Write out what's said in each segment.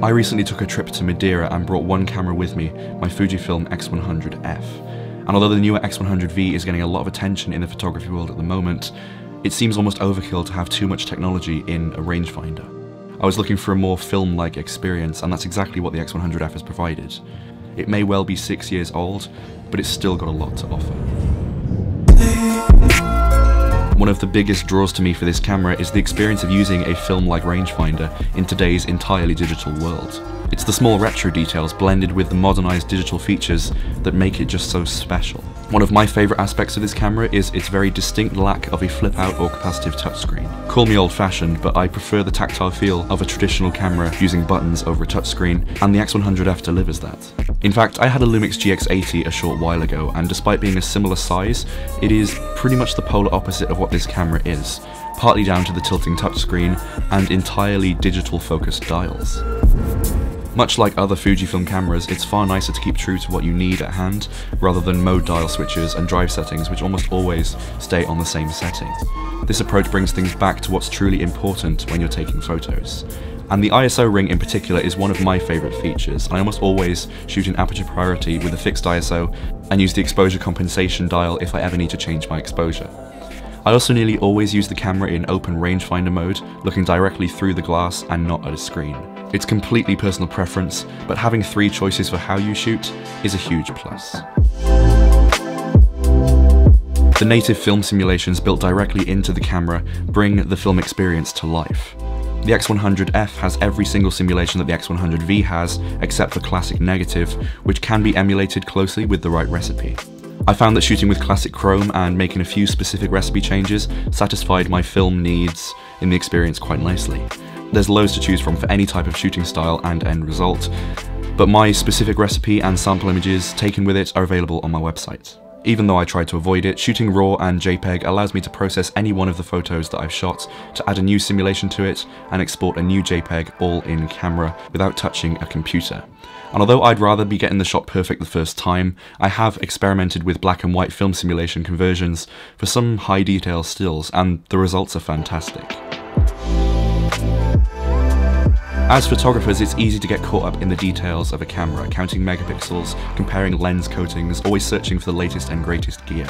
I recently took a trip to Madeira and brought one camera with me, my Fujifilm X100F. And although the newer X100V is getting a lot of attention in the photography world at the moment, it seems almost overkill to have too much technology in a rangefinder. I was looking for a more film-like experience, and that's exactly what the X100F has provided. It may well be 6 years old, but it's still got a lot to offer. One of the biggest draws to me for this camera is the experience of using a film-like rangefinder in today's entirely digital world. It's the small retro details blended with the modernised digital features that make it just so special. One of my favourite aspects of this camera is its very distinct lack of a flip-out or capacitive touchscreen. Call me old-fashioned, but I prefer the tactile feel of a traditional camera using buttons over a touchscreen, and the X100F delivers that. In fact, I had a Lumix GX80 a short while ago, and despite being a similar size, it is pretty much the polar opposite of what this camera is, partly down to the tilting touchscreen and entirely digital focused dials. Much like other Fujifilm cameras, it's far nicer to keep true to what you need at hand, rather than mode dial switches and drive settings which almost always stay on the same setting. This approach brings things back to what's truly important when you're taking photos. And the ISO ring in particular is one of my favourite features, and I almost always shoot in aperture priority with a fixed ISO and use the exposure compensation dial if I ever need to change my exposure. I also nearly always use the camera in open rangefinder mode, looking directly through the glass and not at a screen. It's completely personal preference, but having 3 choices for how you shoot is a huge plus. The native film simulations built directly into the camera bring the film experience to life. The X100F has every single simulation that the X100V has, except for classic negative, which can be emulated closely with the right recipe. I found that shooting with classic chrome and making a few specific recipe changes satisfied my film needs in the experience quite nicely. There's loads to choose from for any type of shooting style and end result, but my specific recipe and sample images taken with it are available on my website. Even though I tried to avoid it, shooting RAW and JPEG allows me to process any one of the photos that I've shot, to add a new simulation to it, and export a new JPEG all in camera without touching a computer. And although I'd rather be getting the shot perfect the first time, I have experimented with black and white film simulation conversions for some high detail stills, and the results are fantastic. As photographers, it's easy to get caught up in the details of a camera, counting megapixels, comparing lens coatings, always searching for the latest and greatest gear.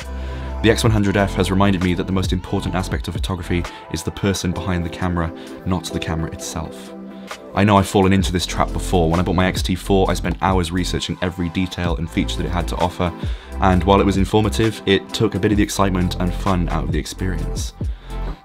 The X100F has reminded me that the most important aspect of photography is the person behind the camera, not the camera itself. I know I've fallen into this trap before. When I bought my X-T4, I spent hours researching every detail and feature that it had to offer, and while it was informative, it took a bit of the excitement and fun out of the experience.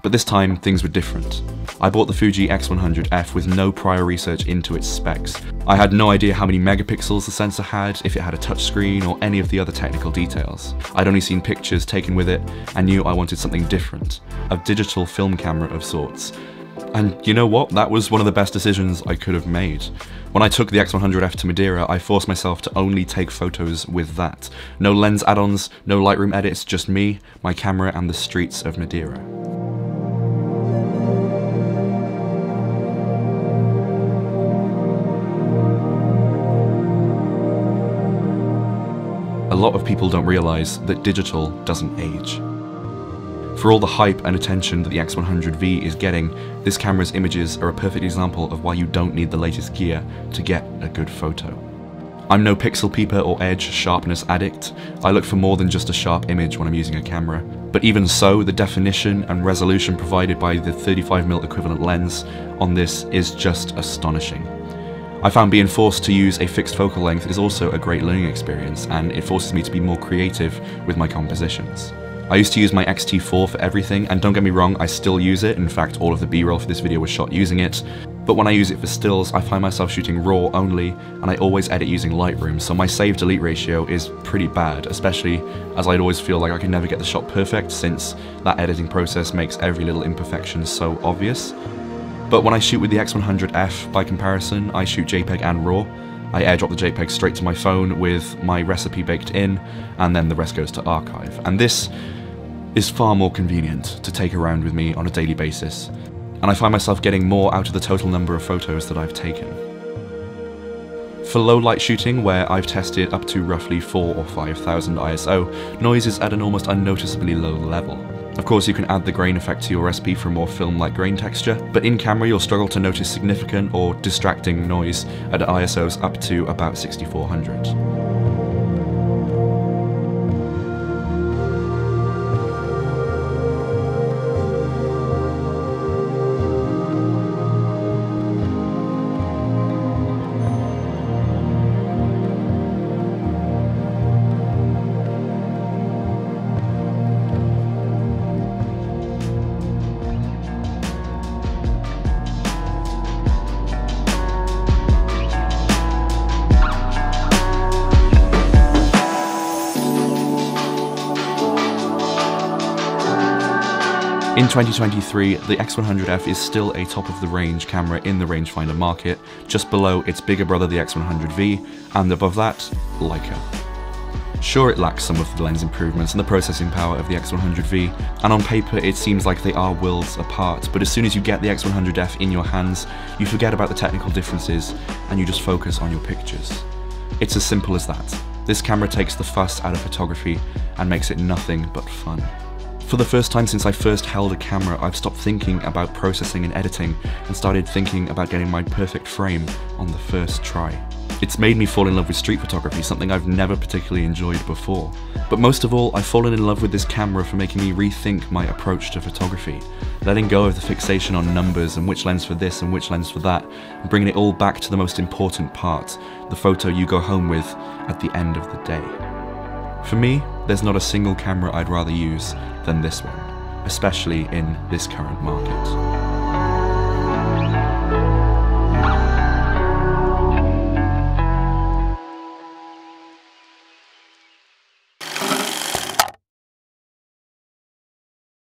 But this time, things were different. I bought the Fuji X100F with no prior research into its specs. I had no idea how many megapixels the sensor had, if it had a touchscreen, or any of the other technical details. I'd only seen pictures taken with it, and knew I wanted something different, a digital film camera of sorts. And you know what? That was one of the best decisions I could have made. When I took the X100F to Madeira, I forced myself to only take photos with that. No lens add-ons, no Lightroom edits, just me, my camera, and the streets of Madeira. A lot of people don't realise that digital doesn't age. For all the hype and attention that the X100V is getting, this camera's images are a perfect example of why you don't need the latest gear to get a good photo. I'm no pixel peeper or edge sharpness addict. I look for more than just a sharp image when I'm using a camera. But even so, the definition and resolution provided by the 35mm equivalent lens on this is just astonishing. I found being forced to use a fixed focal length is also a great learning experience, and it forces me to be more creative with my compositions. I used to use my X-T4 for everything, and don't get me wrong, I still use it. In fact, all of the B-roll for this video was shot using it. But when I use it for stills, I find myself shooting RAW only, and I always edit using Lightroom, so my save-delete ratio is pretty bad, especially as I'd always feel like I could never get the shot perfect, since that editing process makes every little imperfection so obvious. But when I shoot with the X100F, by comparison, I shoot JPEG and RAW. I airdrop the JPEG straight to my phone with my recipe baked in, and then the rest goes to archive. And this is far more convenient to take around with me on a daily basis, and I find myself getting more out of the total number of photos that I've taken. For low light shooting, where I've tested up to roughly 4,000 or 5,000 ISO, noise is at an almost unnoticeably low level. Of course, you can add the grain effect to your recipe for a more film-like grain texture, but in camera you'll struggle to notice significant or distracting noise at ISOs up to about 6400. In 2023, the X100F is still a top-of-the-range camera in the rangefinder market, just below its bigger brother the X100V, and above that, Leica. Sure, it lacks some of the lens improvements and the processing power of the X100V, and on paper it seems like they are worlds apart, but as soon as you get the X100F in your hands, you forget about the technical differences, and you just focus on your pictures. It's as simple as that. This camera takes the fuss out of photography and makes it nothing but fun. For the first time since I first held a camera, I've stopped thinking about processing and editing and started thinking about getting my perfect frame on the first try. It's made me fall in love with street photography, something I've never particularly enjoyed before. But most of all, I've fallen in love with this camera for making me rethink my approach to photography, letting go of the fixation on numbers and which lens for this and which lens for that, and bringing it all back to the most important part, the photo you go home with at the end of the day. For me, there's not a single camera I'd rather use than this one, especially in this current market.